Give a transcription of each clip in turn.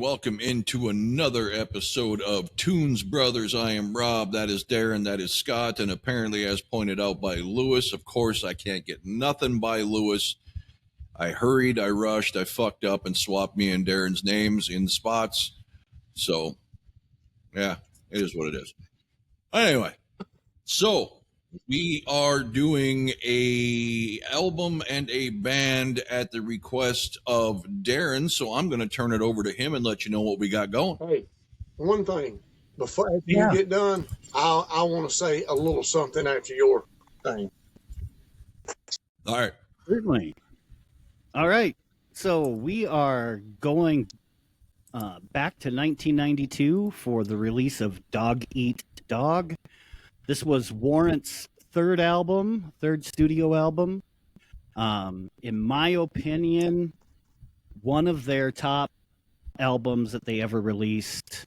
welcome into another episode of Tunes Brothers. I am Rob, that is Darren, that is Scott, and apparently as pointed out by Lewis, of course I can't get nothing by Lewis. I hurried, I rushed, I fucked up and swapped me and Darren's names in spots. So, yeah, it is what it is. Anyway, so we are doing a album and a band at the request of Darren, so I'm going to turn it over to him and let you know what we got going. Hey, one thing before you get done, I want to say a little something after your thing. All right. Certainly. All right. So we are going back to 1992 for the release of Dog Eat Dog. This was Warrant's third studio album. In my opinion, one of their top albums that they ever released.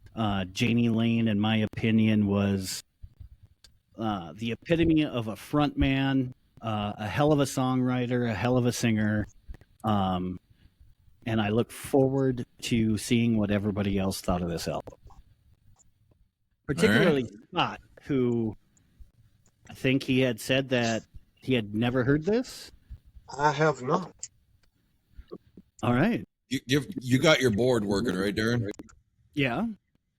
Janie Lane, in my opinion, was the epitome of a frontman, a hell of a songwriter, a hell of a singer. And I look forward to seeing what everybody else thought of this album. Particularly Scott, who I think he had said that he had never heard this. I have not. All right. You got your board working, right, Darren? Yeah.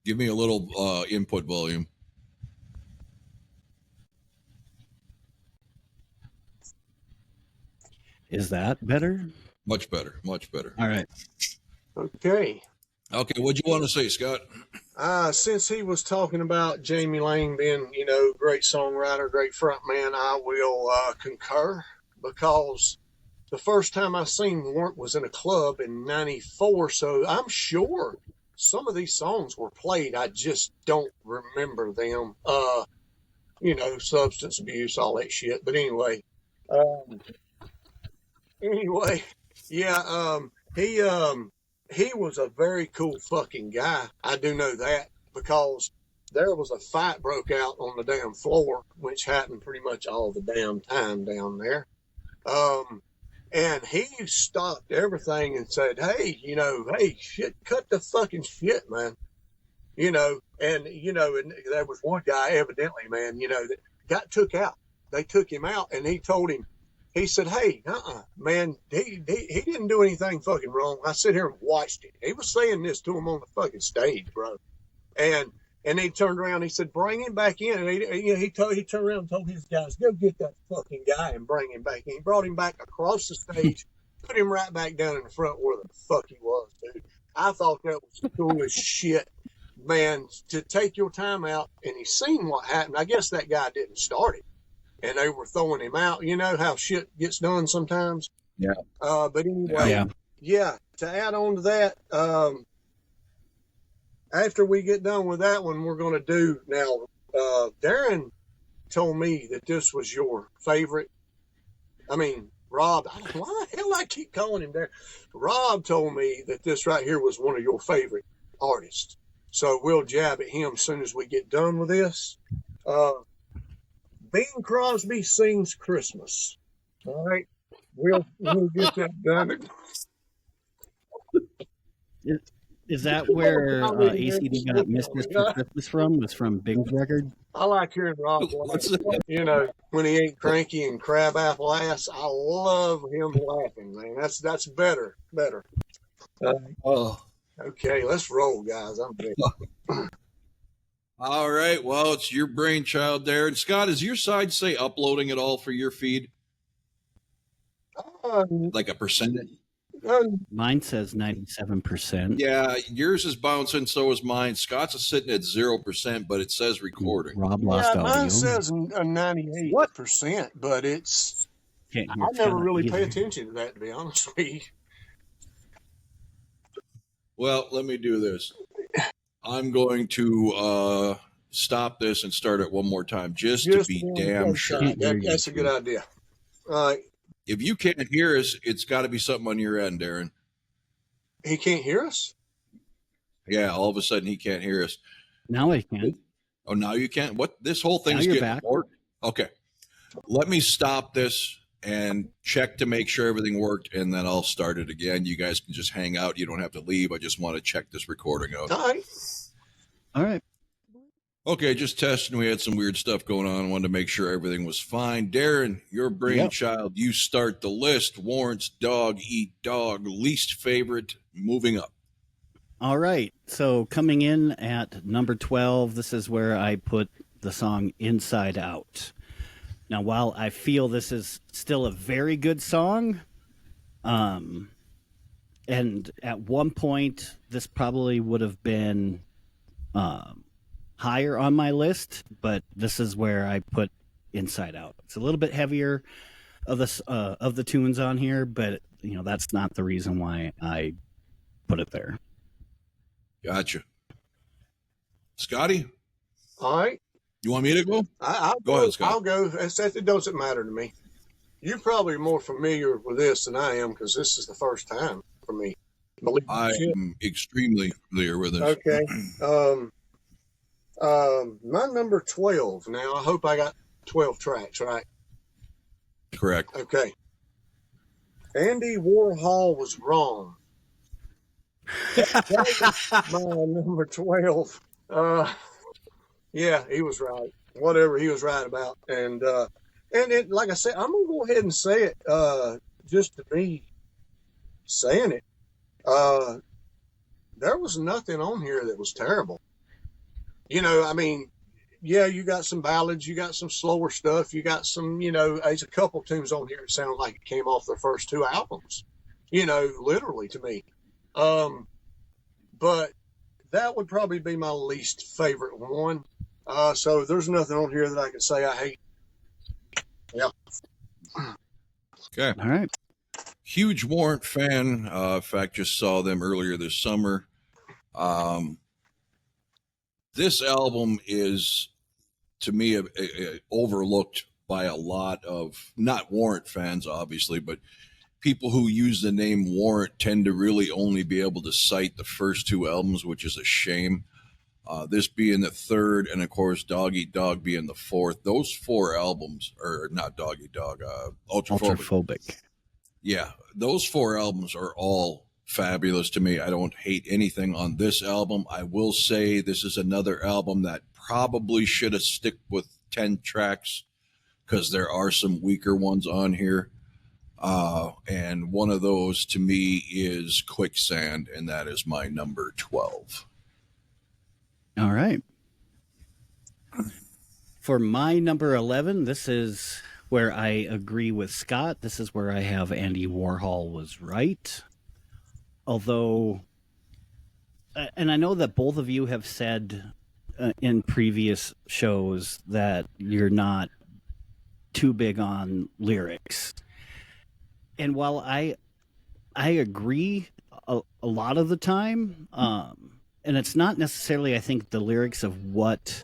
Give me a little input volume. Is that better? Much better, much better. All right. Okay. Okay, what'd you want to say, Scott? Since he was talking about Jamie Lane being, great songwriter, great frontman, I will concur, because the first time I seen Warrant was in a club in '94, so I'm sure some of these songs were played. I just don't remember them. Substance abuse, all that shit. But anyway, he was a very cool fucking guy. I do know that, because there was a fight broke out on the damn floor, which happened pretty much all the damn time down there. And he stopped everything and said, hey, shit, cut the fucking shit, man. And there was one guy, evidently, man, that got took out. They took him out, and he told him, he said, hey, man, he didn't do anything fucking wrong. I sit here and watched it. He was saying this to him on the fucking stage, bro. And he turned around, he said, bring him back in. And he turned around and told his guys, go get that fucking guy and bring him back in. He brought him back across the stage, put him right back down in the front where the fuck he was, dude. I thought that was the coolest shit, man, to take your time out. And he seen what happened. I guess that guy didn't start it, and they were throwing him out. You know how shit gets done sometimes? Yeah. But anyway, yeah, to add on to that, after we get done with that one, we're going to do now. Darren told me that this was your favorite. I mean, Rob, why the hell I keep calling him Darren? Rob told me that this right here was one of your favorite artists. So we'll jab at him as soon as we get done with this. Bing Crosby Sings Christmas. All right. We'll get that done. Is that where ACD got Mistress for Christmas from? Was from Bing's record? I like hearing Rob laugh. When he ain't cranky and crab apple ass, I love him laughing, man. That's better. Okay, let's roll, guys. I'm ready. All right, well, it's your brainchild, Darren. Scott, does your side say uploading at all for your feed? Like a percentage? Mine says 97%. Yeah, yours is bouncing, so is mine. Scott's is sitting at 0%, but it says recording. Rob lost audio. Mine says 98%, but it's... I never really pay attention to that, to be honest with you. Well, let me do this. I'm going to stop this and start it one more time, just to be damn sure. That's a good idea. All right. If you can't hear us, it's got to be something on your end, Darren. He can't hear us? Yeah, all of a sudden he can't hear us. Now I can. Oh, now you can't? What? This whole thing's getting back. Bored? Okay. Let me stop this and check to make sure everything worked, and then I'll start it again. You guys can just hang out. You don't have to leave. I just want to check this recording out. All right. All right. Okay, just testing. We had some weird stuff going on. I wanted to make sure everything was fine. Darren, your brainchild. You start the list. Warrant's Dog Eat Dog, least favorite, moving up. All right. So coming in at number 12, this is where I put the song Inside Out. Now, while I feel this is still a very good song, and at one point this probably would have been higher on my list, but this is where I put Inside Out. It's a little bit heavier of the tunes on here, but that's not the reason why I put it there. Gotcha. Scotty? All right. You want me to go? I'll Go ahead, Scott. I'll go. It doesn't matter to me. You're probably more familiar with this than I am because this is the first time for me. I am extremely familiar with this. Okay. My number 12. Now, I hope I got 12 tracks, right? Correct. Okay. Andy Warhol was wrong. That was my number 12. Yeah, he was right. Whatever he was right about. And it, like I said, I'm going to go ahead and say it just to be saying it. There was nothing on here that was terrible. I mean, yeah, you got some ballads, you got some slower stuff, you got some, there's a couple tunes on here that sound like it came off their first two albums, literally to me. But that would probably be my least favorite one. So there's nothing on here that I can say I hate. Yeah. Okay. All right. Huge Warrant fan. In fact, just saw them earlier this summer. This album is, to me, overlooked by a lot of, not Warrant fans, obviously, but people who use the name Warrant tend to really only be able to cite the first two albums, which is a shame. This being the third, and of course, Dog Eat Dog being the fourth. Those four albums, or not Dog Eat Dog, Ultraphobic. Yeah, those four albums are all fabulous to me. I don't hate anything on this album. I will say this is another album that probably should have stick with 10 tracks because there are some weaker ones on here. And one of those to me is Quicksand, and that is my number 12. All right. For my number 11, this is where I agree with Scott. This is where I have Andy Warhol was right. Although, and I know that both of you have said in previous shows that you're not too big on lyrics. And while I agree a lot of the time, and it's not necessarily, I think, the lyrics of what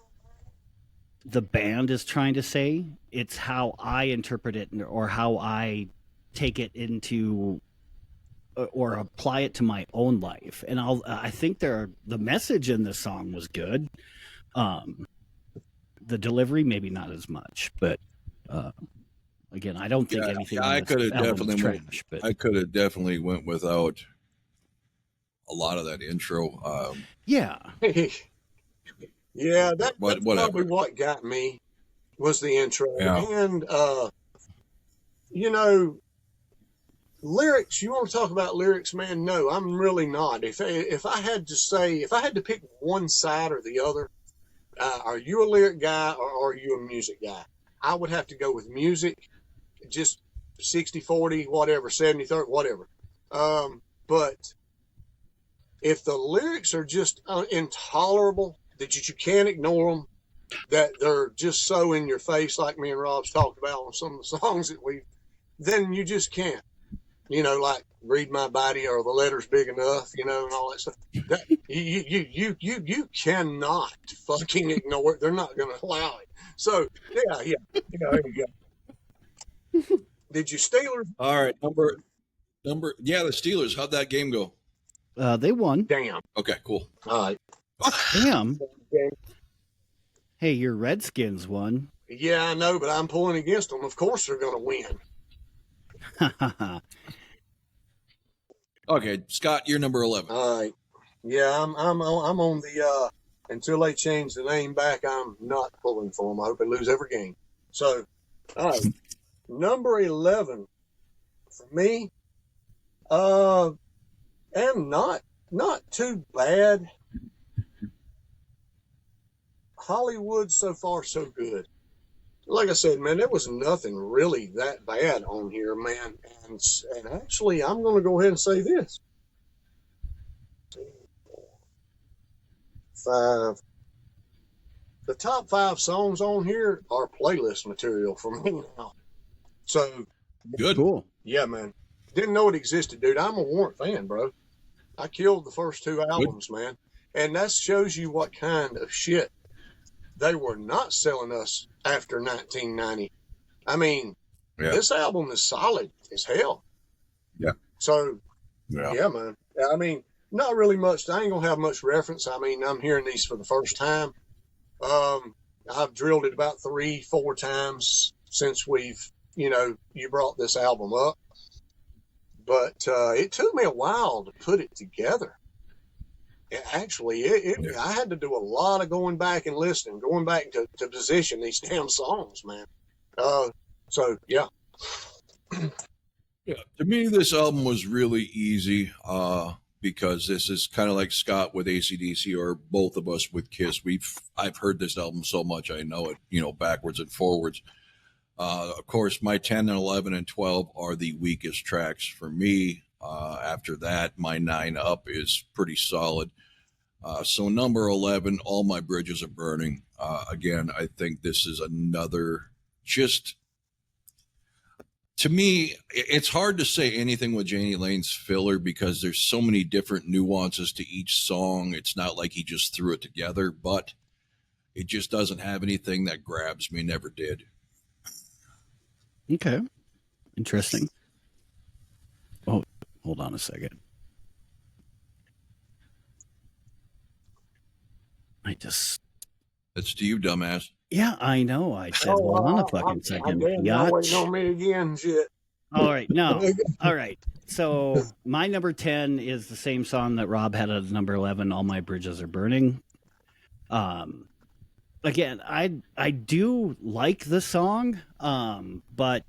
the band is trying to say. It's how I interpret it or how I take it into or apply it to my own life. And I think the message in the song was good. The delivery, maybe not as much, but again, I don't think anything. I could have definitely trash, but I could have definitely went without a lot of that intro. Yeah. Yeah, that's whatever. probably what got me was the intro. Yeah. And, lyrics, you want to talk about lyrics, man? No, I'm really not. If I had to pick one side or the other, are you a lyric guy or are you a music guy? I would have to go with music, just 60-40, whatever, 70-30, whatever. But if the lyrics are just intolerable, that you can't ignore them, that they're just so in your face, like me and Rob's talked about on some of the songs that then you just can't. Like Read My Body or The Letter's Big Enough, and all that stuff. That, you cannot fucking ignore it. They're not going to allow it. So, yeah, there you go. Did you Steelers? All right, number. Yeah, the Steelers. How'd that game go? They won. Damn. Okay, cool. All right. Damn. Hey, your Redskins won. Yeah, I know, but I'm pulling against them. Of course they're going to win. Okay, Scott, you're number 11. All right. Yeah, I'm on the until they change the name back, I'm not pulling for them. I hope they lose every game. So, all right, number 11 for me, and not too bad. Hollywood so far so good. Like I said, man, there was nothing really that bad on here, man. And actually, I'm going to go ahead and say this: 5. The top 5 songs on here are playlist material for me now. So, Good. Cool. yeah, man. Didn't know it existed, dude. I'm a Warrant fan, bro. I killed the first 2 albums, man. And that shows you what kind of shit they were not selling us after 1990. I mean, this album is solid as hell. Yeah. So, yeah, man. I mean, not really much. I ain't going to have much reference. I mean, I'm hearing these for the first time. I've drilled it about 3-4 times since you brought this album up. But it took me a while to put it together. I had to do a lot of going back and listening, going back to position these damn songs, man. So, yeah. Yeah. To me, this album was really easy because this is kind of like Scott with AC/DC or both of us with Kiss. I've heard this album so much, I know it, backwards and forwards. Of course, my 10 and 11 and 12 are the weakest tracks for me. After that, my 9 up is pretty solid. So number 11, All My Bridges Are Burning. Again, I think this is another to me, it's hard to say anything with Jani Lane's filler because there's so many different nuances to each song. It's not like he just threw it together, but it just doesn't have anything that grabs me. Never did. Okay. Interesting. Oh, hold on a second. That's to you, dumbass. Yeah, I know. I said, hold on a fucking second. Y'all waiting on me again, shit. All right, no. All right. So my number 10 is the same song that Rob had as number 11, All My Bridges Are Burning. Again, I do like the song, but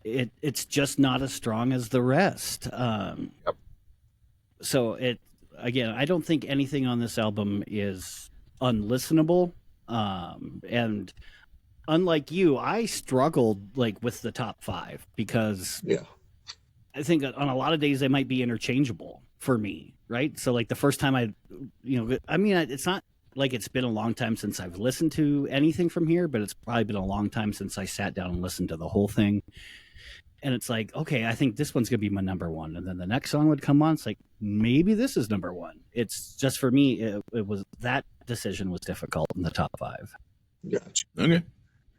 it's just not as strong as the rest. Yep. So again, I don't think anything on this album is unlistenable. And unlike you, I struggled with the top 5 because I think on a lot of days they might be interchangeable for me, right? So the first time it's not like it's been a long time since I've listened to anything from here, but it's probably been a long time since I sat down and listened to the whole thing. And it's like, okay, I think this one's going to be my number 1. And then the next song would come on. It's like, maybe this is number 1. It's just for me, it was that decision was difficult in the top 5. Gotcha. Okay.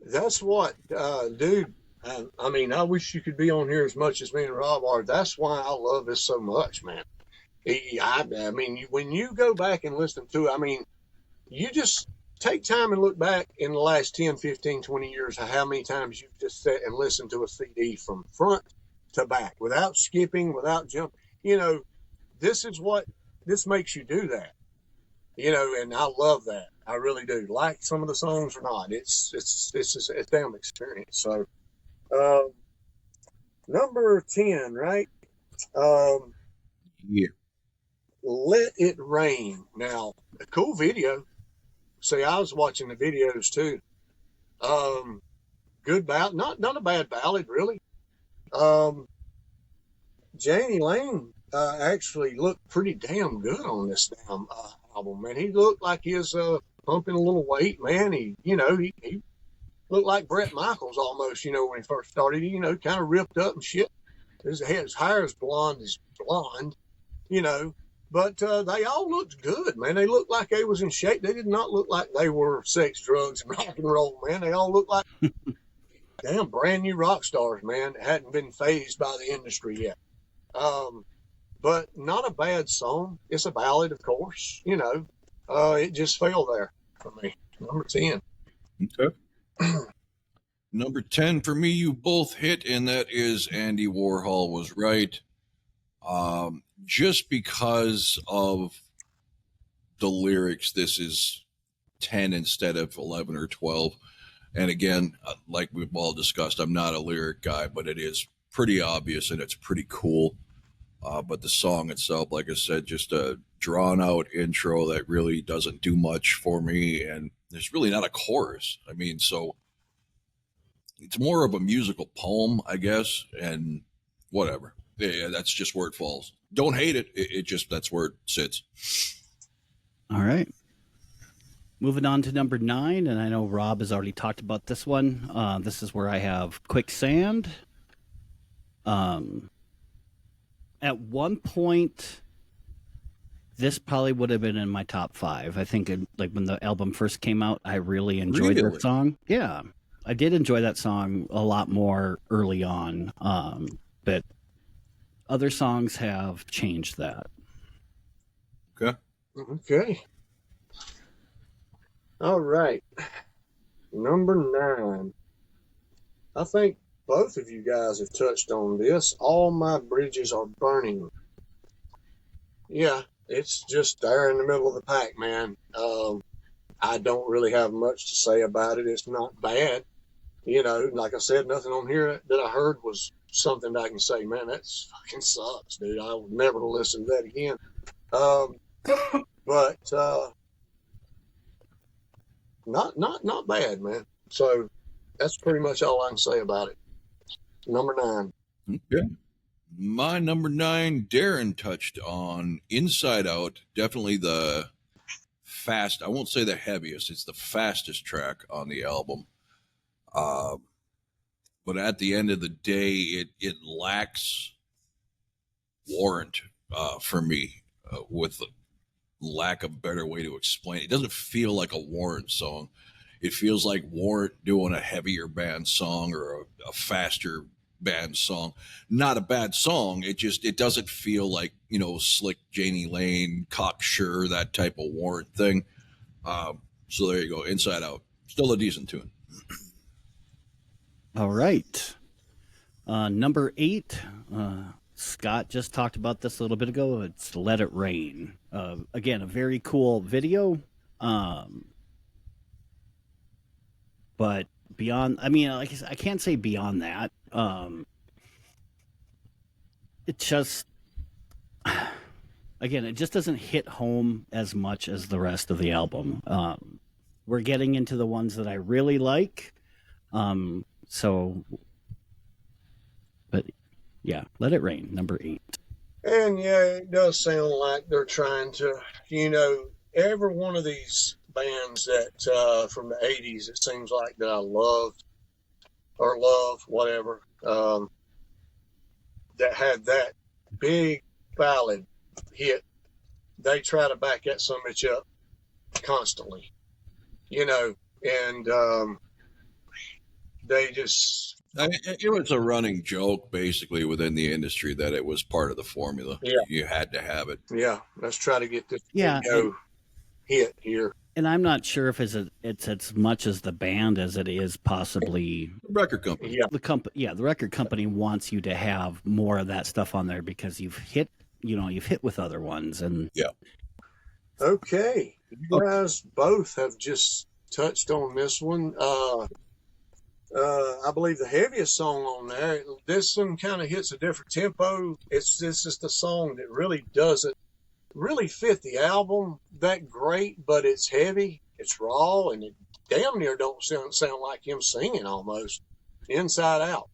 That's what, dude. I mean, I wish you could be on here as much as me and Rob are. That's why I love this so much, man. I mean, when you go back and listen to it, I mean, you just take time and look back in the last 10, 15, 20 years how many times you've just sat and listened to a CD from front to back without skipping, without jumping. This makes you do that. And I love that. I really do. Like some of the songs or not, it's just a damn experience. So, number 10, right? Yeah. Let It Rain. Now, a cool video. See, I was watching the videos too. Good ballad, not a bad ballad, really. Jani Lane actually looked pretty damn good on this damn album, man. He looked like he was pumping a little weight, man. He looked like Bret Michaels almost, when he first started. Kind of ripped up and shit. His hair is blonde as blonde, But they all looked good, man. They looked like they was in shape. They did not look like they were sex, drugs, and rock and roll, man. They all looked like damn brand new rock stars, man. That hadn't been phased by the industry yet. But not a bad song. It's a ballad, of course. It just fell there for me. Number 10. Okay. Number 10 for me, you both hit, and that is Andy Warhol was right. Just because of the lyrics, this is 10 instead of 11 or 12. And again, like we've all discussed, I'm not a lyric guy, but it is pretty obvious and it's pretty cool. But the song itself, like I said, just a drawn out intro that really doesn't do much for me. And there's really not a chorus. I mean, so it's more of a musical poem, I guess, and whatever. Yeah, that's just where it falls. Don't hate it. It just, that's where it sits. All right. Moving on to number 9, and I know Rob has already talked about this one. This is where I have Quicksand. At one point, this probably would have been in my top 5. I think like when the album first came out, I really enjoyed that song. Yeah, I did enjoy that song a lot more early on, but other songs have changed that. Okay. Okay. All right. Number 9. I think both of you guys have touched on this. All My Bridges Are Burning. Yeah, it's just there in the middle of the pack, man. I don't really have much to say about it. It's not bad. You know, like I said, nothing on here that I heard was something that I can say, man, that fucking sucks, dude. I will never listen to that again. But not bad, man. So that's pretty much all I can say about it. Number 9. Okay. My number 9, Darren touched on Inside Out. Definitely the I won't say the heaviest. It's the fastest track on the album. But at the end of the day, it lacks Warrant for me, with the lack of a better way to explain it. It doesn't feel like a Warrant song. It feels like Warrant doing a heavier band song or a faster band song. Not a bad song. It doesn't feel like, you know, slick Janie Lane, cocksure, that type of Warrant thing. So there you go. Inside Out. Still a decent tune. All right. Number 8, Scott just talked about this a little bit ago. It's Let It Rain. Again, a very cool video. But beyond, I mean, like I can't say beyond that. It just, again, it just doesn't hit home as much as the rest of the album. We're getting into the ones that I really like. So, but yeah, Let It Rain, number 8. And yeah, it does sound like they're trying to, you know, every one of these bands that from the 80s, it seems like that I loved or love, whatever, that had that big ballad hit, they try to back that son of a bitch up constantly, you know, and they just... It was a running joke, basically, within the industry that it was part of the formula. Yeah. You had to have it. Yeah, let's try to get this hit here. And I'm not sure if it's as much as the band as it is possibly The record company. Yeah. The record company wants you to have more of that stuff on there because you've hit with other ones. And yeah. Okay, you guys both have just touched on this one. I believe the heaviest song on there, this one kind of hits a different tempo. This is the song that really doesn't really fit the album that great, but it's heavy, it's raw, and it damn near don't sound like him singing almost. Inside Out.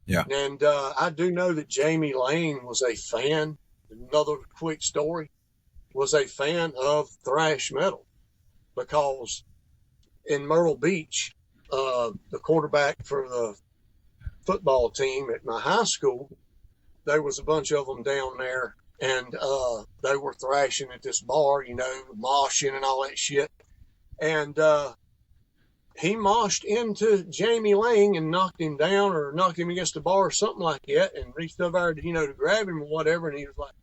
Yeah. And I do know that Jamie Lane was a fan, another quick story, was a fan of thrash metal because in Myrtle Beach, the quarterback for the football team at my high school, there was a bunch of them down there, and they were thrashing at this bar, you know, moshing and all that shit. And he moshed into Jamie Lang and knocked him down or knocked him against the bar or something like that, and reached over there, to grab him or whatever. And he was like,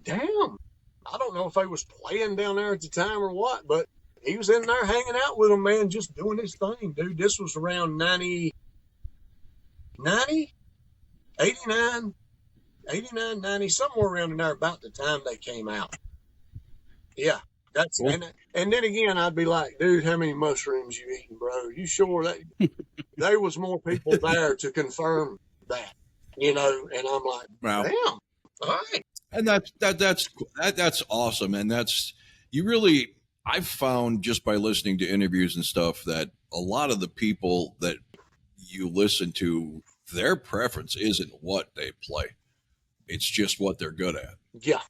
damn, I don't know if they was playing down there at the time or what, but he was in there hanging out with them, man, just doing his thing, dude. This was around 90, 89, 89, 90, somewhere around in there about the time they came out. Yeah. That's Cool. and then again, I'd be like, dude, how many mushrooms you eating, bro? You sure that there was more people there to confirm that, you know? And I'm like, Wow. damn, all right. And that's awesome. And that's, you really, I've found just by listening to interviews and stuff that a lot of the people that you listen to, their preference isn't what they play. It's just what they're good at. Yeah.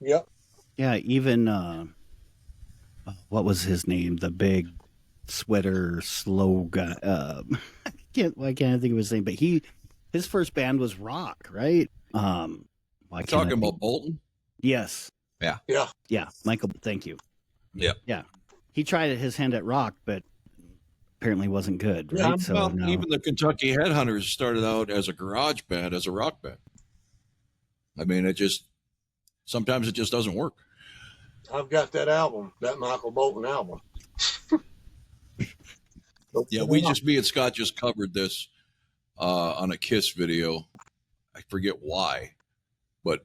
Yep. Yeah, even what was his name? The big sweater slow guy. I can't think of his name, but his first band was rock, right? Talking about Bolton? Yes. Yeah. Yeah. Yeah, Michael. Thank you. Yeah. Yeah, he tried his hand at rock, but apparently wasn't good, right? Yeah, So Well, no. even the Kentucky Headhunters started out as a garage band, as a rock band. I mean, sometimes it just doesn't work. I've got that album, that Michael Bolton album. Yeah, me and Scott just covered this on a Kiss video. I forget why, but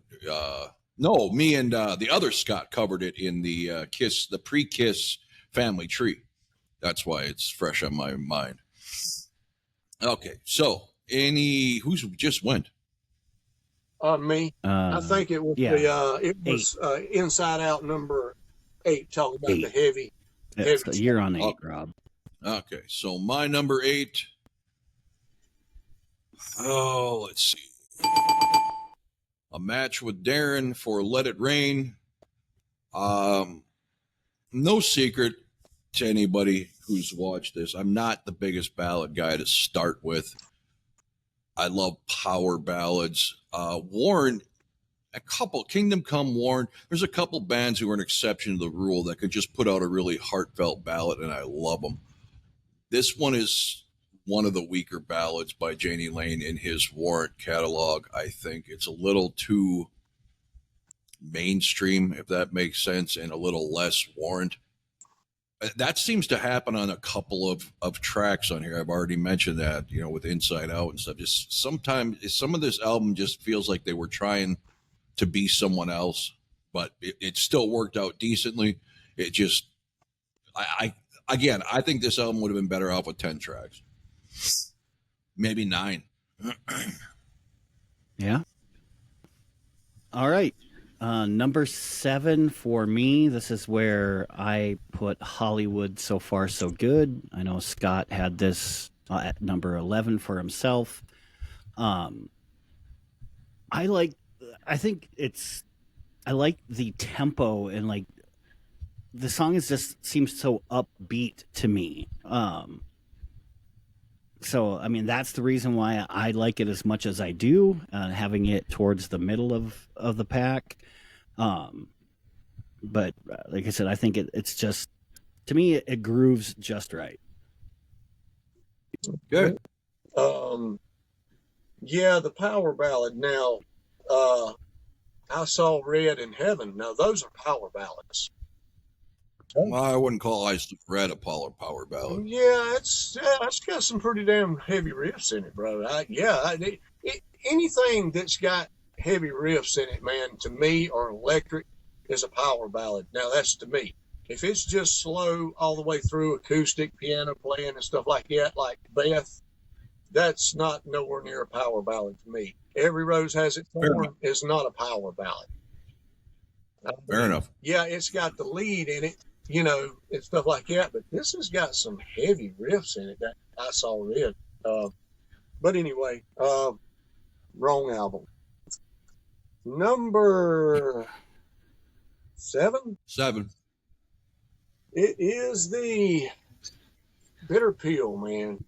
no, me and the other Scott covered it in the Kiss, the pre-Kiss family tree. That's why it's fresh on my mind. Okay, so who's just went? Me. I think it was Inside Out number 8, talking about 8. the heavy. You're on 8, Rob. Okay, so my number 8. Oh, let's see. A match with Darren for Let It Rain. No secret to anybody who's watched this, I'm not the biggest ballad guy to start with. I love power ballads. Warrant, Kingdom Come, Warrant. There's a couple bands who are an exception to the rule that could just put out a really heartfelt ballad, and I love them. This one is one of the weaker ballads by Janie Lane in his Warrant catalog. I think it's a little too mainstream, if that makes sense, and a little less Warrant. That seems to happen on a couple of tracks on here. I've already mentioned that, with Inside Out and stuff. Just sometimes some of this album just feels like they were trying to be someone else, but it still worked out decently. It just, I think this album would have been better off with 10 tracks, maybe 9. Yeah. All right. Number 7 for me. This is where I put Hollywood So Far So Good. I know Scott had this at number 11 for himself. I like the tempo, and like the song seems so upbeat to me. So, I mean, that's the reason why I like it as much as I do, having it towards the middle of the pack. But like I said, I think it's just, to me, it grooves just right. Good. Yeah, the power ballad. Now, I Saw Red in Heaven. Now, those are power ballads. Well, I wouldn't call I Red a power ballad. Yeah, it's got some pretty damn heavy riffs in it, bro. Anything that's got heavy riffs in it, man, to me, or electric, is a power ballad. Now, that's to me. If it's just slow all the way through, acoustic, piano playing and stuff like that, like Beth, that's not nowhere near a power ballad to me. Every Rose Has Its Thorn is not a power ballad. Fair enough. Yeah, it's got the lead in it, and stuff like that, but this has got some heavy riffs in it that I Saw Red. But anyway, wrong album. Number 7? 7. It is the Bitter Pill, man.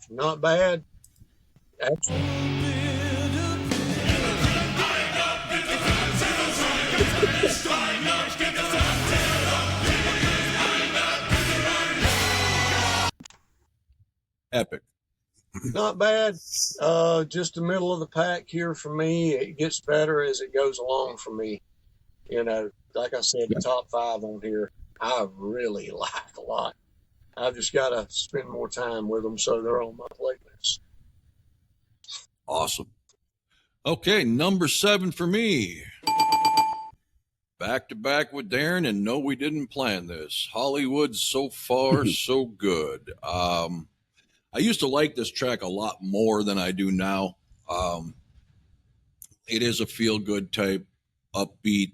Not bad. Actually. Epic. Not bad. Just the middle of the pack here for me. It gets better as it goes along for me. You know, like I said, the top 5 on here, I really like a lot. I've just got to spend more time with them, so they're on my playlist. Awesome. Okay, number 7 for me. Back to back with Darren, and no, we didn't plan this. Hollywood, So Far, So Good. I used to like this track a lot more than I do now. It is a feel-good type, upbeat.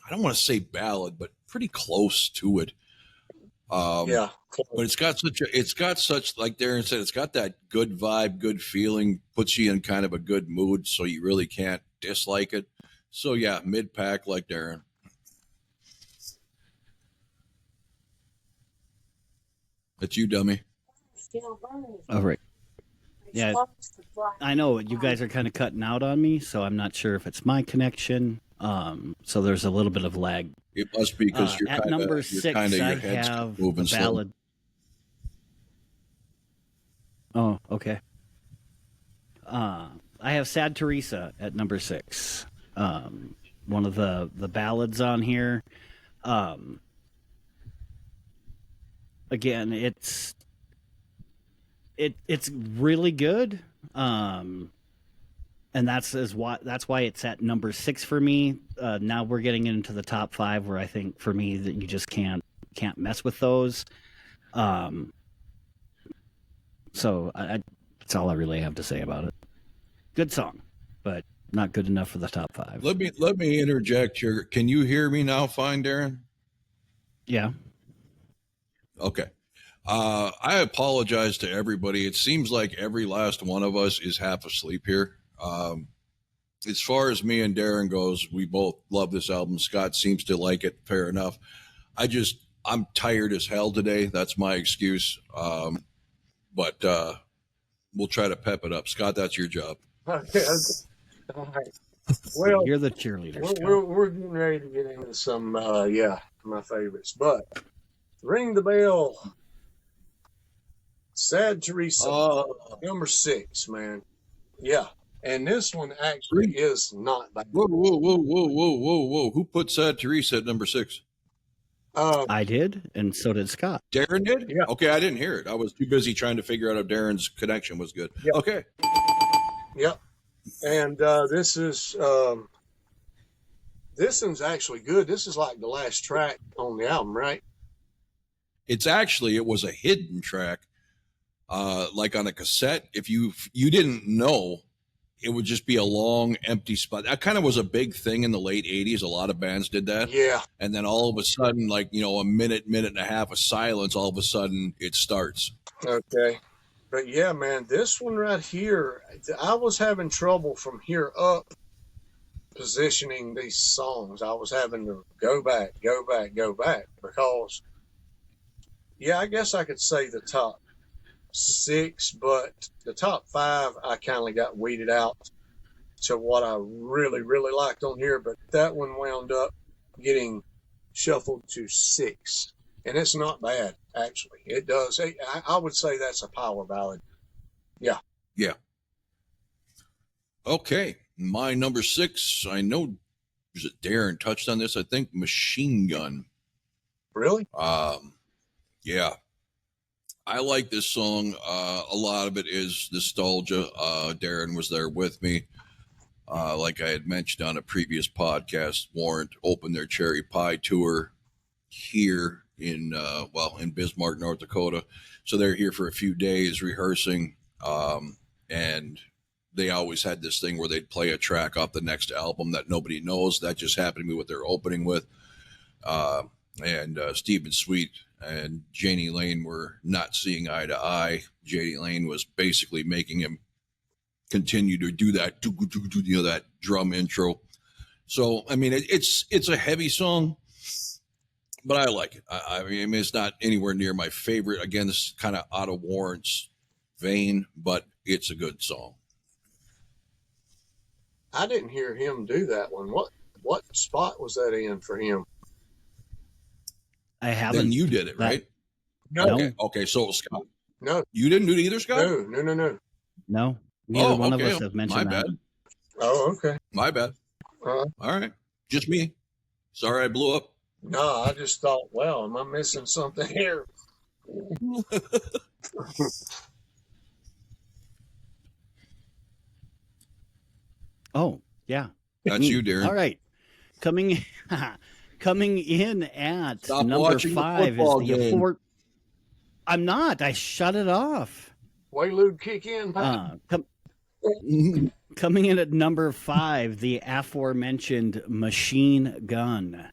I don't want to say ballad, but pretty close to it. Yeah, but it's got such like Darren said, it's got that good vibe, good feeling, puts you in kind of a good mood, so you really can't dislike it. So yeah, mid pack like Darren. That's you, dummy. All right. Yeah, I know you guys are kind of cutting out on me, so I'm not sure if it's my connection. So there's a little bit of lag. It must be because you're at kind number of 6. your I head's have moving the slow. ballad. Oh, okay. I have Sad Teresa at number 6. One of the ballads on here. Again, it's really good. And that's why it's at number 6 for me. Now we're getting into the top 5, where I think for me that you just can't mess with those. So that's all I really have to say about it. Good song, but not good enough for the top 5. Let me interject here. Can you hear me now? Fine, Darren. Yeah. Okay. I apologize to everybody. It seems like every last one of us is half asleep here. As far as me and Darren goes, we both love this album. Scott seems to like it. Fair enough. I'm tired as hell today. That's my excuse. But we'll try to pep it up. Scott, that's your job. Okay. All right. Well, you're the cheerleader. We're getting ready to get into some, my favorites. But ring the bell. Sad Teresa, number 6, man. Yeah. And this one actually is not bad. Whoa. Who put Sad Teresa at number 6? I did, and so did Scott. Darren did? Yeah. Okay, I didn't hear it. I was too busy trying to figure out if Darren's connection was good. Yep. Okay. Yep. And this one's actually good. This is like the last track on the album, right? It was a hidden track, like on a cassette. If you didn't know, it would just be a long empty spot. That kind of was a big thing in the late 80s. A lot of bands did that. Yeah. And then all of a sudden, like, a minute and a half of silence, all of a sudden it starts. Okay. But yeah, man, this one right here, I was having trouble from here up positioning these songs. I was having to go back, because, yeah, I guess I could say the top 6, but the top 5, I kind of got weeded out to what I really, really liked on here. But that one wound up getting shuffled to 6. And it's not bad, actually. It does. I would say that's a power ballad. Yeah. Yeah. Okay. My number 6, I know Darren touched on this, I think Machine Gun. Really? Yeah. I like this song. A lot of it is nostalgia. Darren was there with me. Like I had mentioned on a previous podcast, Warrant opened their Cherry Pie tour here in Bismarck, North Dakota. So they're here for a few days rehearsing. And they always had this thing where they'd play a track off the next album that nobody knows. That just happened to be what they're opening with. And Stephen Sweet and Janie Lane were not seeing eye to eye. Janie Lane was basically making him continue to do that, that drum intro. So, I mean, it's a heavy song, but I like it. I mean, it's not anywhere near my favorite. Again, this is kind of out of Warrant's vein, but it's a good song. I didn't hear him do that one. What spot was that in for him? I haven't. Then you did it, right? No. Okay. So Scott. No. You didn't do it either, Scott? No. Neither one of us have mentioned my that. bad. Oh, okay. My bad. All right. Just me. Sorry I blew up. No, I just thought, well, am I missing something here? Oh, yeah. That's you, Darren. All right. Coming in at Stop number watching the 5 is football the game. I'm not. I shut it off. Quaalude kick in. Coming in at number 5, the aforementioned Machine Gun.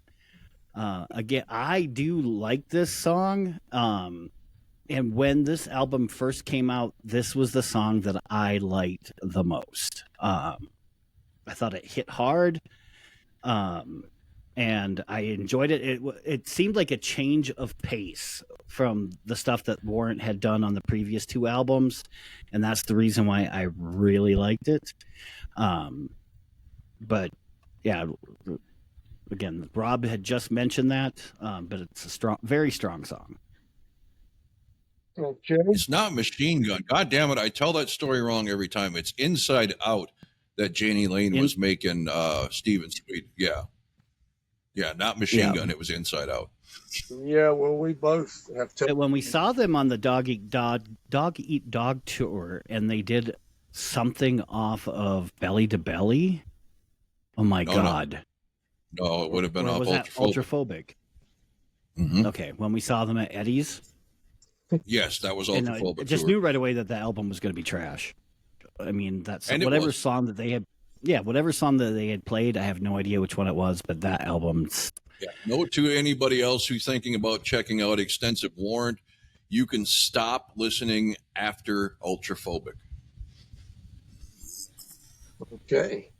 Again, I do like this song. And when this album first came out, this was the song that I liked the most. I thought it hit hard, and I enjoyed it. It seemed like a change of pace from the stuff that Warrant had done on the previous 2 albums, and that's the reason why I really liked it. But yeah, again, Rob had just mentioned that, but it's a very strong song. Okay. It's not Machine Gun. God damn it. I tell that story wrong every time. It's Inside Out that Janie Lane was making Steven Sweet. Yeah. Yeah, not Machine Gun. It was Inside Out. Yeah, well, we both have to. When we saw them on the Dog Eat Dog tour, and they did something off of Belly to Belly. Oh my God! No, it would have been off Ultraphobic. Mm-hmm. Okay, when we saw them at Eddie's. Yes, that was Ultraphobic. I just knew right away that the album was going to be trash. I mean, that's whatever song that they had. Yeah, whatever song that they had played, I have no idea which one it was, but that album's. Yeah. Note to anybody else who's thinking about checking out Extensive Warrant, you can stop listening after Ultraphobic. Okay.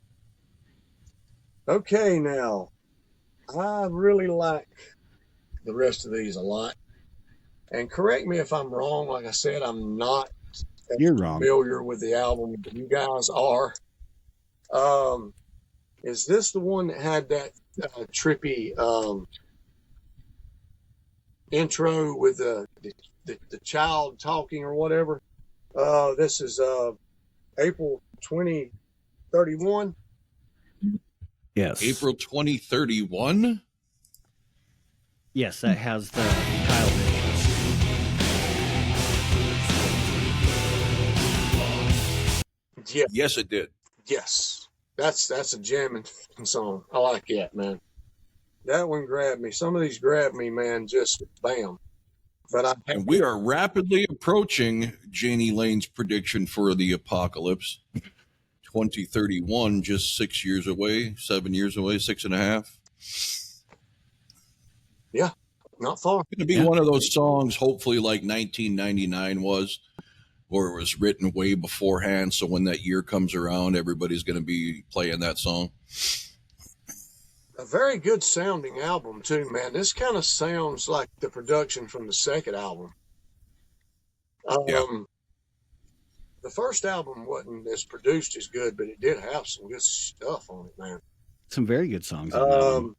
Okay, now, I really like the rest of these a lot. And correct me if I'm wrong. Like I said, I'm not You're wrong. familiar with the album, but you guys are. Is this the one that had that trippy intro with the child talking or whatever? This is April 2031. Yes. April 2031? Yes, that has the child video. Yeah. Yes, it did. Yes. That's a jamming song. I like that, man. That one grabbed me. Some of these grabbed me, man, just bam. And we are rapidly approaching Janie Lane's prediction for the apocalypse. 2031, just 6 years away, 7 years away, 6.5. Yeah, not far. It's going to be one of those songs, hopefully like 1999 was, or it was written way beforehand. So when that year comes around, everybody's going to be playing that song. A very good sounding album too, man. This kind of sounds like the production from the second album. The first album wasn't as produced as good, but it did have some good stuff on it, man. Some very good songs on that one.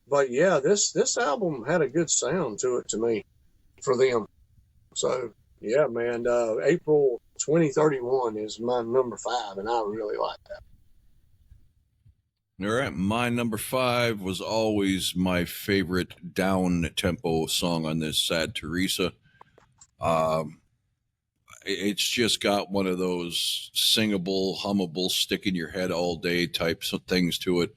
But yeah, this album had a good sound to it to me for them. So yeah, man, April 2031 is my number 5, and I really like that. All right, my number 5 was always my favorite down tempo song on this, Sad Teresa. It's just got one of those singable, hummable, stick in your head all day types of things to it.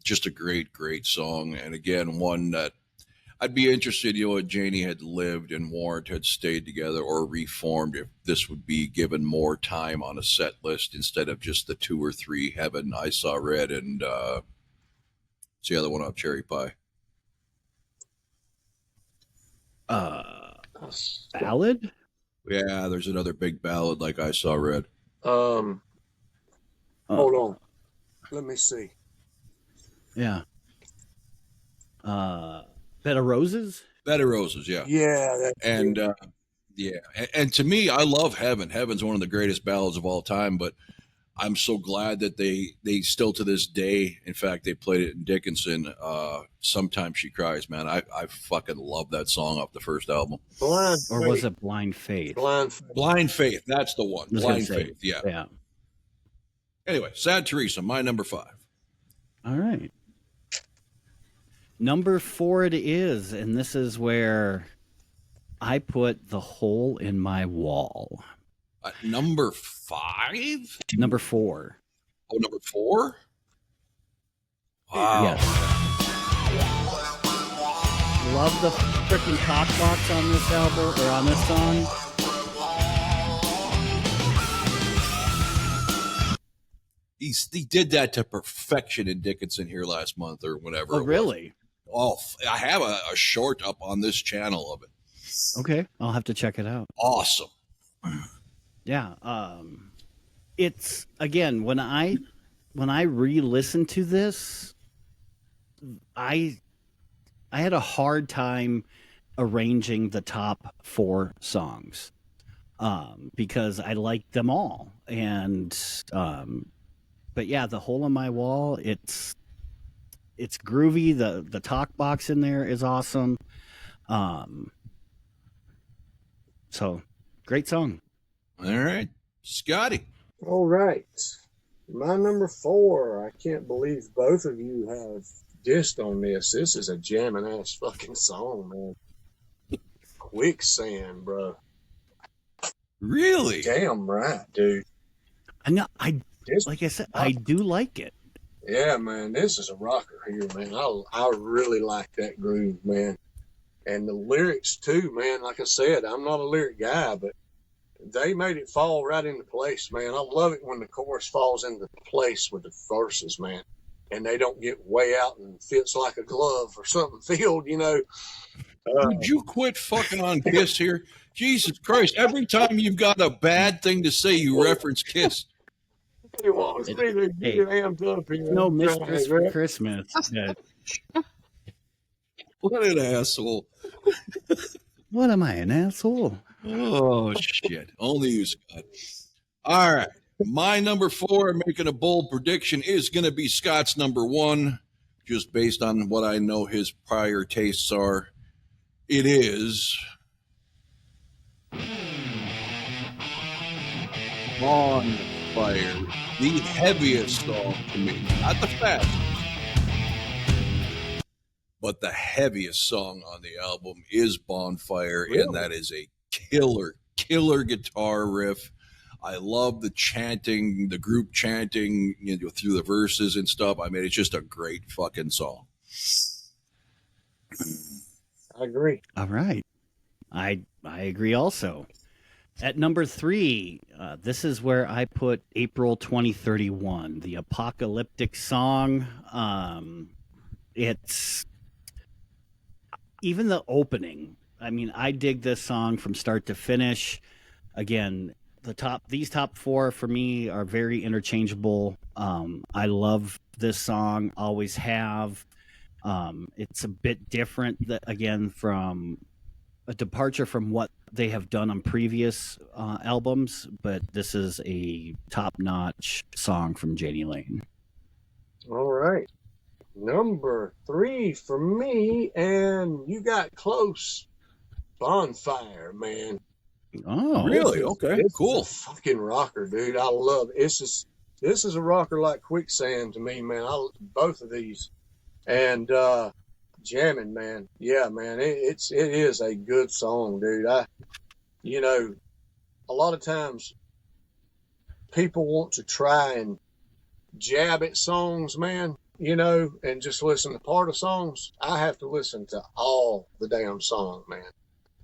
Just a great, great song. And again, one that I'd be interested, if Janie had lived and Warrant had stayed together or reformed, if this would be given more time on a set list instead of just the 2 or 3 Heaven, I Saw Red, and what's the other one off Cherry Pie? Ballad? Yeah, there's another big ballad like I Saw Red. Hold on. Let me see. Yeah. Bed of Roses? Bed of Roses, yeah. Yeah. And and to me, I love Heaven. Heaven's one of the greatest ballads of all time, but I'm so glad that they still to this day, in fact, they played it in Dickinson. Sometimes She Cries, man. I fucking love that song off the first album. Was it Blind Faith? Blind Faith, that's the one. Blind Faith, yeah. Yeah. Anyway, Sad Teresa, my number 5. All right. Number 4 it is, and this is where I put The Hole in My Wall. Number 5? Number 4. Oh, number 4? Wow. Yes. Love the freaking talk box on this album, or on this song. He did that to perfection in Dickinson here last month or whatever. Oh, really? Oh, I have a short up on this channel of it. Okay, I'll have to check it out. Awesome. Yeah. It's, again, when I re-listened to this, I had a hard time arranging the top 4 songs because I liked them all. And but yeah, The Hole in My Wall, it's groovy. The talk box in there is awesome. So great song. All right, Scotty. All right. My number 4. I can't believe both of you have dissed on this. This is a jamming ass fucking song, man. Quicksand, bro. Really? Damn right, dude. I know. This, Like I said, I do like it. yeah, man, this is a rocker here, man. I really like that groove, man. And the lyrics too, man. Like I said, I'm not a lyric guy, but they made it fall right into place, man. I love it when the chorus falls into place with the verses, man. And they don't get way out and fits like a glove or something filled, you know. Would you quit fucking on Kiss here? Jesus Christ. Every time you've got a bad thing to say, you reference Kiss. He wants me to get amped up here. No Mistress for Christmas. Yeah. What an asshole. What am I, an asshole? Oh, shit. Only you, Scott. All right. My number 4, making a bold prediction, is going to be Scott's number 1, just based on what I know his prior tastes are. It is Bonfire, the heaviest song to me. Not the fastest, but the heaviest song on the album is Bonfire, Really? and that is a killer guitar riff. I love the chanting, the group chanting, through the verses and stuff. I mean, it's just a great fucking song. I agree. All right. I agree also. At number 3, this is where I put April 2031, the apocalyptic song. It's even the opening. I mean, I dig this song from start to finish. Again, these top 4 for me are very interchangeable. I love this song, always have. It's a bit different, again, from a departure from what they have done on previous albums, but this is a top-notch song from Janie Lane. All right. Number 3 for me, and you got close. Bonfire, man. Oh, Really? Okay, This cool. is a fucking rocker, dude. I love it. This is a rocker like Quicksand to me, man. Both of these. And jamming, man. Yeah, man. It is a good song, dude. A lot of times people want to try and jab at songs, man, and just listen to part of songs. I have to listen to all the damn song, man.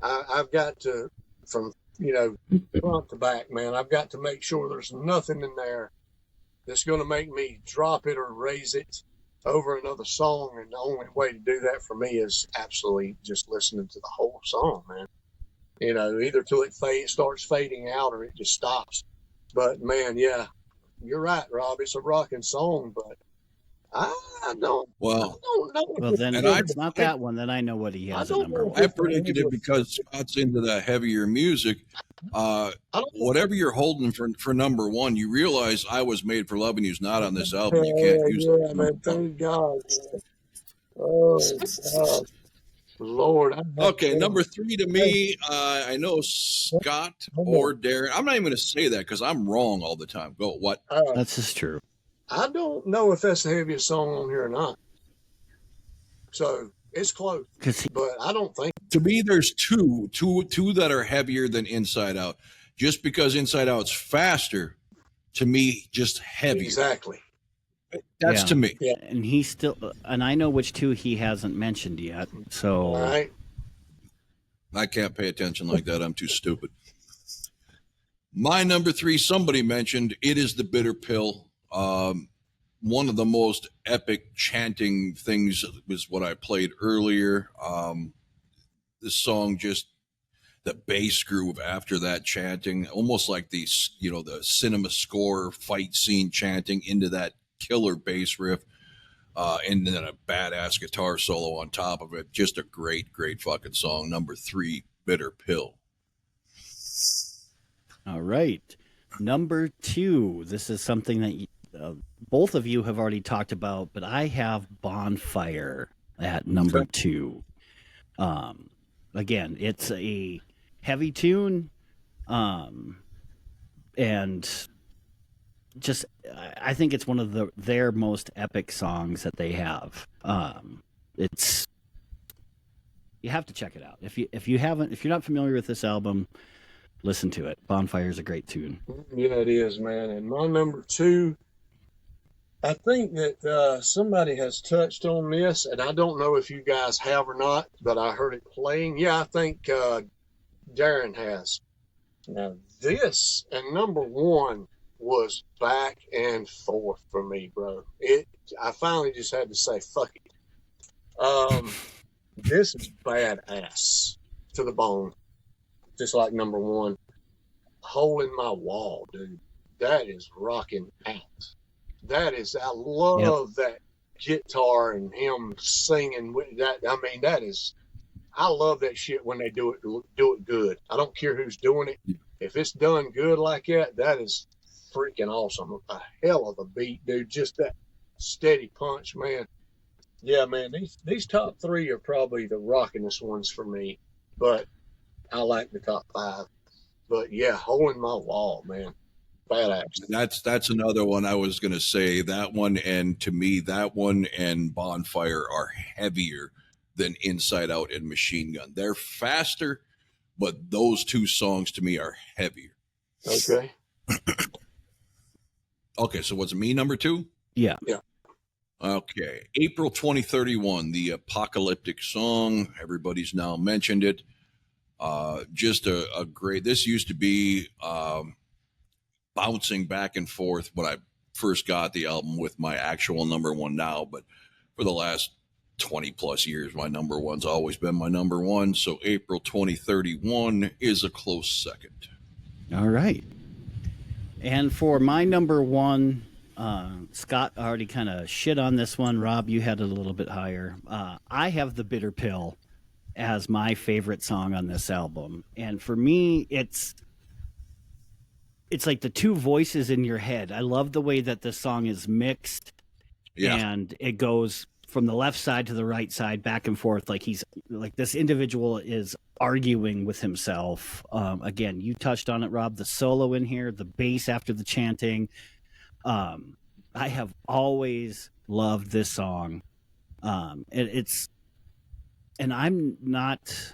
I've got to, from, front to back, man, I've got to make sure there's nothing in there that's going to make me drop it or raise it over another song. And the only way to do that for me is absolutely just listening to the whole song, man. Either till it starts fading out or it just stops. But man, yeah, you're right, Rob. It's a rocking song, but I don't know. Well, then And if it's not that one, then I know what he has at number 1. I predicted it because Scott's into the heavier music. Whatever you're holding for number 1, you realize I Was Made for Loving You's not on this album. You can't use it. Man, thank God. Man. Oh, God. Lord. Okay, number 3 to me, I know Scott or Darren. I'm not even going to say that because I'm wrong all the time. Go, what? That's just true. I don't know if that's the heaviest song on here or not. So it's close, 'Cause but I don't think To me, there's two that are heavier than Inside Out. Just because Inside Out's faster, to me, just heavier. exactly. That's to me. Yeah. and he's still, and I know which two he hasn't mentioned yet. So All right. I can't pay attention like that. I'm too stupid. My number 3, somebody mentioned, It Is the Bitter Pill. One of the most epic chanting things was what I played earlier. This song, just the bass groove after that chanting, almost like the cinema score fight scene chanting into that killer bass riff, and then a badass guitar solo on top of it. Just a great fucking song. Number 3, Bitter Pill. all right, number 2. This is something that both of you have already talked about, but I have Bonfire at number 2. Again, it's a heavy tune, and just I think it's one of their most epic songs that they have. It's, you have to check it out. If you're not familiar with this album, listen to it. Bonfire is a great tune. Yeah, it is, man. And my number 2, I think that somebody has touched on this, and I don't know if you guys have or not, but I heard it playing. Yeah, I think Darren has. Now, this and number 1 was back and forth for me, bro. I finally just had to say, fuck it. This is badass to the bone, just like number 1. Hole in My Wall, dude. That is rocking out. I love that guitar and him singing with that. I mean, I love that shit when they do it good. I don't care who's doing it. If it's done good like that, that is freaking awesome. A hell of a beat, dude. Just that steady punch, man. Yeah, man, these top 3 are probably the rockinest ones for me, but I like the top 5. But yeah, Hole in My Wall, man. Badass. That's another one I was going to say. That one, and to me, that one and Bonfire are heavier than Inside Out and Machine Gun. They're faster, but those 2 songs to me are heavier. Okay. Okay, so what's me, number 2? Yeah. Okay, April 2031, the apocalyptic song. Everybody's now mentioned it. Just a great, this used to be bouncing back and forth when I first got the album with my actual number 1 now, but for the last 20 plus years, my number 1's always been my number 1. So April 2031 is a close second. All right. And for my number 1, Scott already kind of shit on this one. Rob, you had it a little bit higher. I have The Bitter Pill as my favorite song on this album. And for me, it's like the 2 voices in your head. I love the way that this song is mixed. Yeah. And it goes from the left side to the right side, back and forth. Like this individual is arguing with himself. Again, you touched on it, Rob, the solo in here, the bass after the chanting. I have always loved this song. And I'm not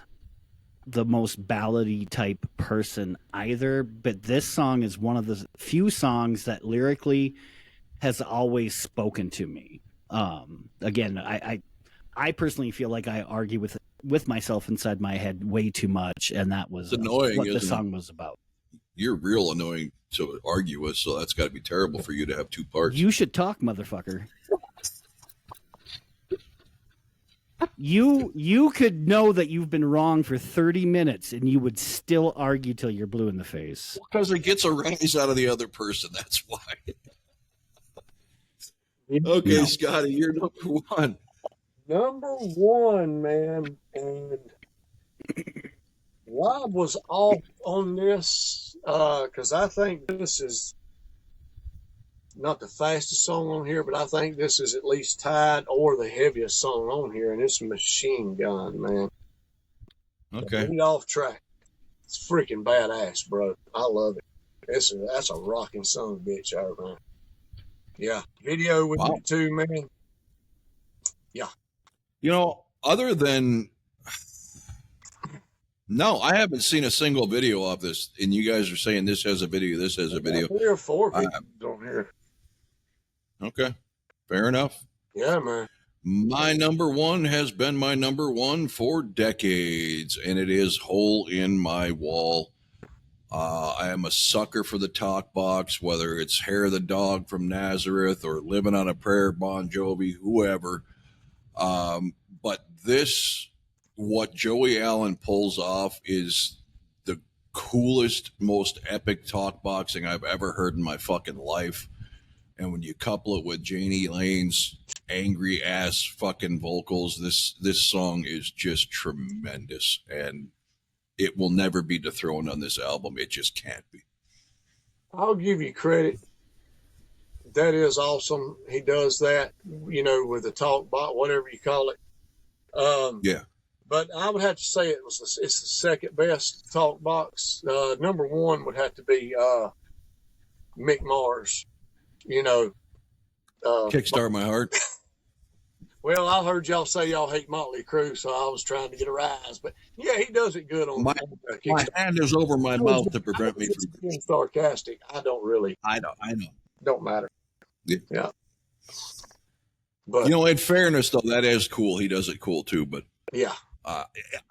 the most ballady type person either, but this song is one of the few songs that lyrically has always spoken to me. Again, I personally feel like I argue with myself inside my head way too much, and that was annoying, what the song was about. You're real annoying to argue with, so that's got to be terrible for you to have 2 parts. You should talk, motherfucker. You could know that you've been wrong for 30 minutes and you would still argue till you're blue in the face. Because it gets a rise out of the other person. That's why. Okay, no. Scotty, you're number 1. Number 1, man. And Rob was off on this because I think this is not the fastest song on here, but I think this is at least tied or the heaviest song on here, and it's Machine Gun, man. Okay. Beat off track. It's freaking badass, bro. I love it. That's a rocking song, bitch, man. Yeah. Video with me too, man. Yeah. You know, other than no, I haven't seen a single video of this, and you guys are saying this has a video, this has a video. 3 or 4 Uh, videos on here. Okay, fair enough. Yeah, man. My number one has been my number one for decades, and it is Hole in My Wall. I am a sucker for the talk box, whether it's Hair of the Dog from Nazareth or Living on a Prayer, Bon Jovi, whoever. But this, what Joey Allen pulls off, is the coolest, most epic talk boxing I've ever heard in my fucking life. And when you couple it with Janie Lane's angry ass fucking vocals, this song is just tremendous, and it will never be dethroned on this album. It just can't be. I'll give you credit. That is awesome. He does that, with the talk bot, whatever you call it. Yeah. But I would have to say it's the second best talk box. Number one would have to be Mick Mars. Kickstart My Heart. Well, I heard y'all say y'all hate Motley Crue, so I was trying to get a rise. But yeah, he does it good on My hand is over my mouth to prevent me from being sarcastic. I know. Don't matter. Yeah. But in fairness though, that is cool. He does it cool too. But yeah,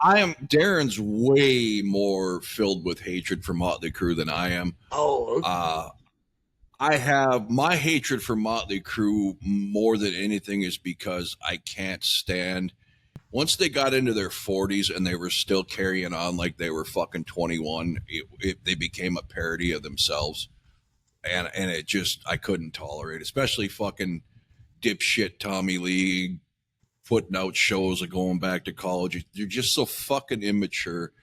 Darren's way more filled with hatred for Motley Crue than I am. Oh, okay. I have my hatred for Motley Crue more than anything is because I can't stand once they got into their 40s and they were still carrying on like they were fucking 21. They became a parody of themselves, and it just I couldn't tolerate, especially fucking dipshit Tommy Lee putting out shows of going back to college. They're just so fucking immature.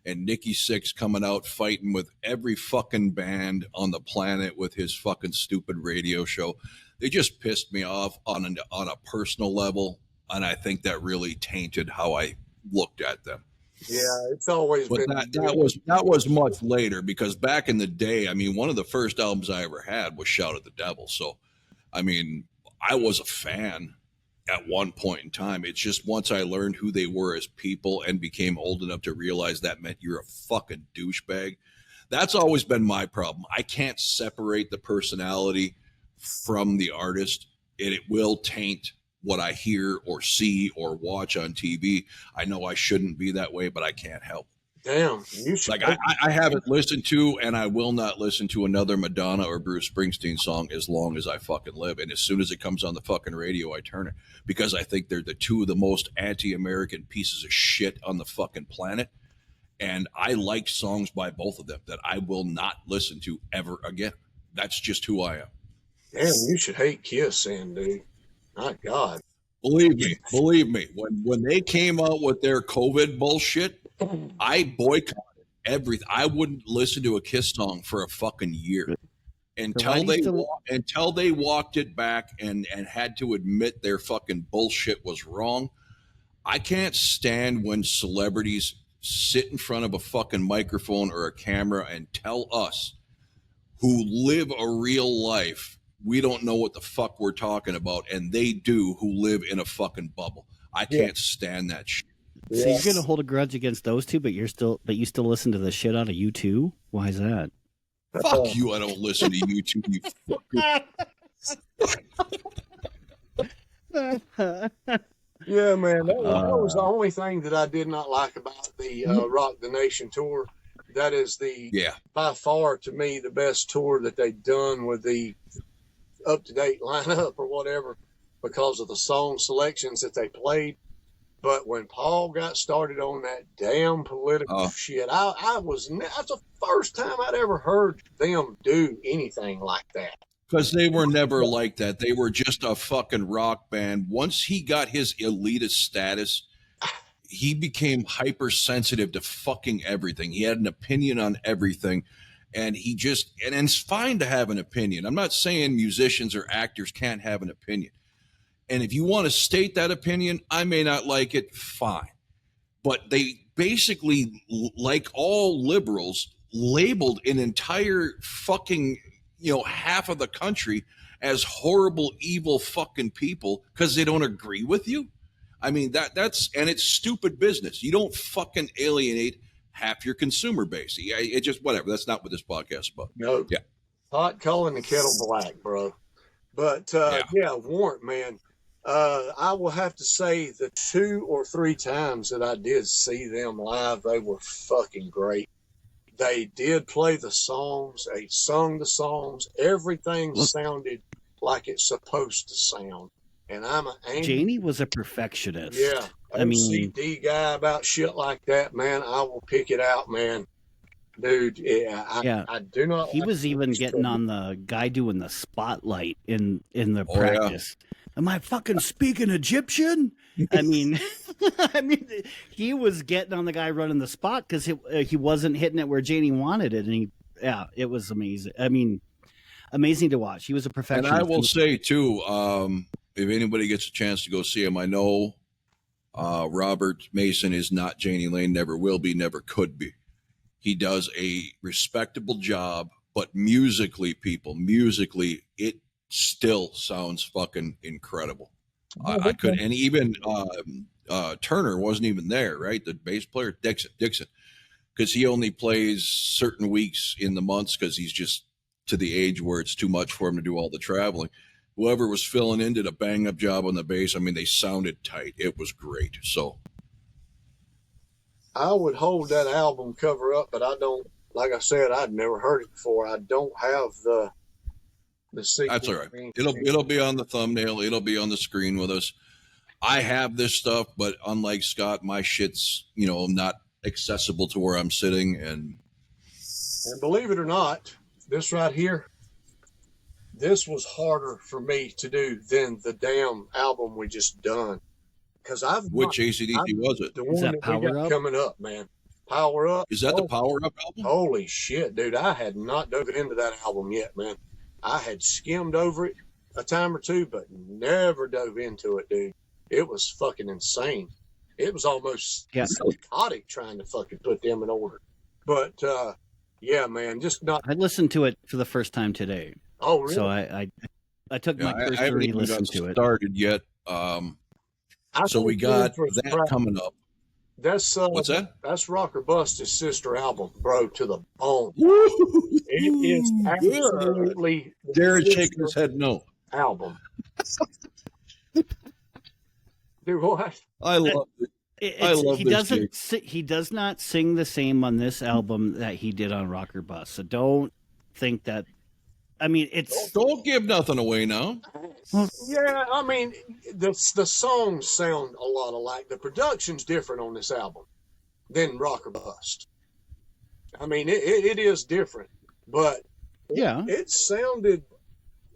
And Nikki Sixx coming out fighting with every fucking band on the planet with his fucking stupid radio show. They just pissed me off on a personal level, and I think that really tainted how I looked at them. Yeah, it's always but been. That was much later, because back in the day, I mean, one of the first albums I ever had was Shout at the Devil. So, I mean, I was a fan at one point in time. It's just once I learned who they were as people and became old enough to realize that meant you're a fucking douchebag. That's always been my problem. I can't separate the personality from the artist, and it will taint what I hear or see or watch on TV. I know I shouldn't be that way, but I can't help. Damn, you should. Like I haven't listened to, and I will not listen to another Madonna or Bruce Springsteen song as long as I fucking live. And as soon as it comes on the fucking radio, I turn it, because I think they're the two of the most anti-American pieces of shit on the fucking planet. And I like songs by both of them that I will not listen to ever again. That's just who I am. Damn, you should hate Kiss, then, dude. My God. Believe me, when they came out with their COVID bullshit, I boycotted everything. I wouldn't listen to a Kiss song for a fucking year until they walked it back and had to admit their fucking bullshit was wrong. I can't stand when celebrities sit in front of a fucking microphone or a camera and tell us who live a real life we don't know what the fuck we're talking about, and they do, who live in a fucking bubble. I can't stand that shit. So you're gonna hold a grudge against those two, but you still listen to the shit out of U2? Why is that? Fuck you! I don't listen to U2. You fucker. Yeah, man. That was the only thing that I did not like about the Rock the Nation tour. That is by far, to me, the best tour that they've done with the up-to-date lineup or whatever, because of the song selections that they played. But when Paul got started on that damn political shit, that's the first time I'd ever heard them do anything like that. Because they were never like that. They were just a fucking rock band. Once he got his elitist status, he became hypersensitive to fucking everything. He had an opinion on everything. And and it's fine to have an opinion. I'm not saying musicians or actors can't have an opinion. And if you want to state that opinion, I may not like it, fine. But they basically, like all liberals, labeled an entire fucking, half of the country as horrible, evil fucking people because they don't agree with you. I mean, that's and it's stupid business. You don't fucking alienate half your consumer base. It just whatever. That's not what this podcast is about. No. Yeah. Hot calling the kettle black, bro. But Warrant, man. I will have to say the 2 or 3 times that I did see them live, they were fucking great. They did play the songs. They sung the songs. Everything sounded like it's supposed to sound. And I'm an Janie was a perfectionist. Yeah. I mean, OCD guy about shit like that, man. I will pick it out, man. Dude, I do not. He was even getting on the guy doing the spotlight in the practice. Yeah. Am I fucking speaking Egyptian? I mean, he was getting on the guy running the spot because he wasn't hitting it where Janie wanted it, and it was amazing. I mean, amazing to watch. He was a perfectionist. And I will say too, if anybody gets a chance to go see him, I know Robert Mason is not Janie Lane, never will be, never could be. He does a respectable job, but musically, it still sounds fucking incredible. I could, and even Turner wasn't even there, right? The bass player, Dixon, because he only plays certain weeks in the months because he's just to the age where it's too much for him to do all the traveling. Whoever was filling in did a bang up job on the bass. I mean, they sounded tight. It was great. So I would hold that album cover up, but I don't. Like I said, I'd never heard it before. I don't have the sequel. That's all right. It'll be on the thumbnail. It'll be on the screen with us. I have this stuff, but unlike Scott, my shit's not accessible to where I'm sitting. And believe it or not, this right here, this was harder for me to do than the damn album we just done. Which AC/DC was it? The one that we got coming up, man. Power Up. Is that the Power Up album? Holy shit, dude. I had not dove into that album yet, man. I had skimmed over it a time or two, but never dove into it, dude. It was fucking insane. It was almost psychotic trying to fucking put them in order. But, yeah, man, just not. I listened to it for the first time today. Oh, really? So I took my first re-listen to it. Started yet. So we got that coming up. That's what's that? That's Rock or Bust, his sister album, bro, to the bone. It is absolutely Jared shaking his head no. Album. Do what? I love it. I love He does not sing the same on this album that he did on Rock or Bust. So don't think that. I mean, it's don't give nothing away now. Yeah, I mean, the songs sound a lot alike. The production's different on this album than Rock or Bust. I mean, it is different, but it sounded.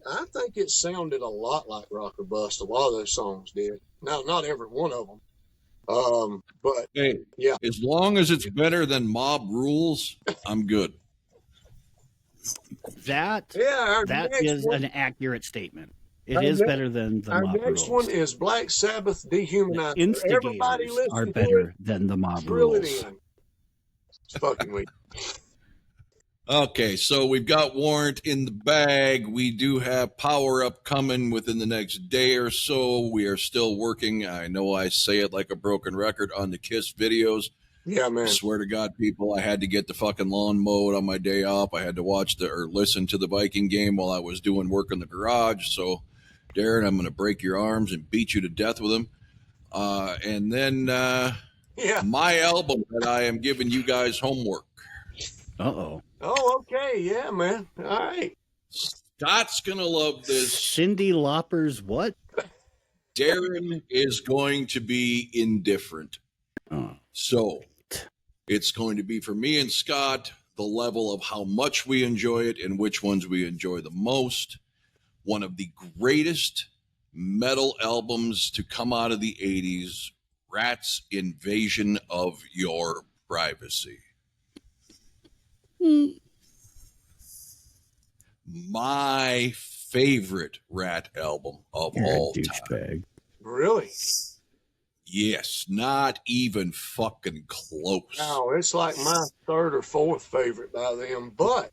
I think it sounded a lot like Rock or Bust. A lot of those songs did. Now, not every one of them, but hey, yeah. As long as it's better than Mob Rules, I'm good. That is an accurate statement. It is better than the Mob Rules. Our next one is Black Sabbath Dehumanizer. Instigators are better than the Mob Rules. It's fucking weak. Okay, so we've got Warrant in the bag. We do have Power Up coming within the next day or so. We are still working. I know I say it like a broken record on the Kiss videos. Yeah, man. I swear to God, people, I had to get the fucking lawn mowed on my day off. I had to watch or listen to the Viking game while I was doing work in the garage. So, Darren, I'm going to break your arms and beat you to death with them. And then my album that I am giving you guys homework. Uh-oh. Oh, okay. Yeah, man. All right. Scott's going to love this. Cyndi Lauper's what? Darren is going to be indifferent. Oh. So it's going to be for me and Scott, the level of how much we enjoy it and which ones we enjoy the most. One of the greatest metal albums to come out of the 80s, Rat's Invasion of Your Privacy. My favorite Rat album of all time. Really? Yes, not even fucking close. No, it's like my third or fourth favorite by them. But,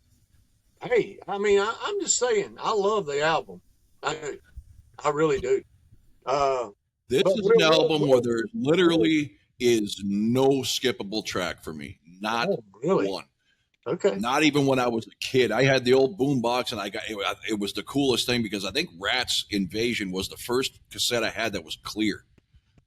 hey, I mean, I'm just saying, I love the album. I do. I really do. This But is an album where there literally is no skippable track for me. Not really? one. Okay. Not even when I was a kid. I had the old boombox, and it was the coolest thing because I think Rat's Invasion was the first cassette I had that was clear,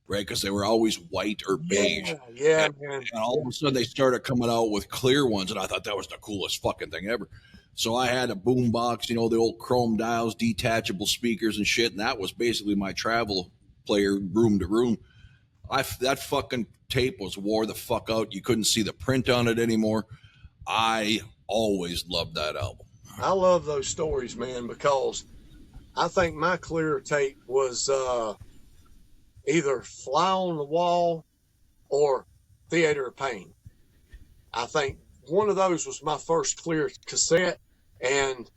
right? Because they were always white or beige. Yeah, and, man. and all of a sudden they started coming out with clear ones, and I thought that was the coolest fucking thing ever. So I had a boombox, the old chrome dials, detachable speakers and shit, and that was basically my travel player, room to room. That fucking tape wore the fuck out. You couldn't see the print on it anymore. I always loved that album. I love those stories, man, because I think my clear tape was either Fly on the Wall or Theater of Pain. I think one of those was my first clear cassette, and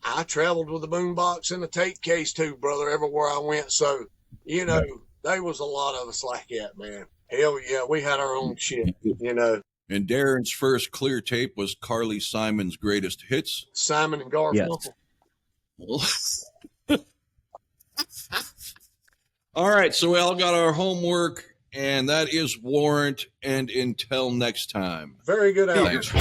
I traveled with a boombox and a tape case too, brother, everywhere I went. So, there was a lot of us like that, man. Hell yeah, we had our own shit, And Darren's first clear tape was Carly Simon's Greatest Hits. Simon and Garfunkel. Yes. All right, so we all got our homework, and that is Warrant. And until next time. Very good album. Thanks.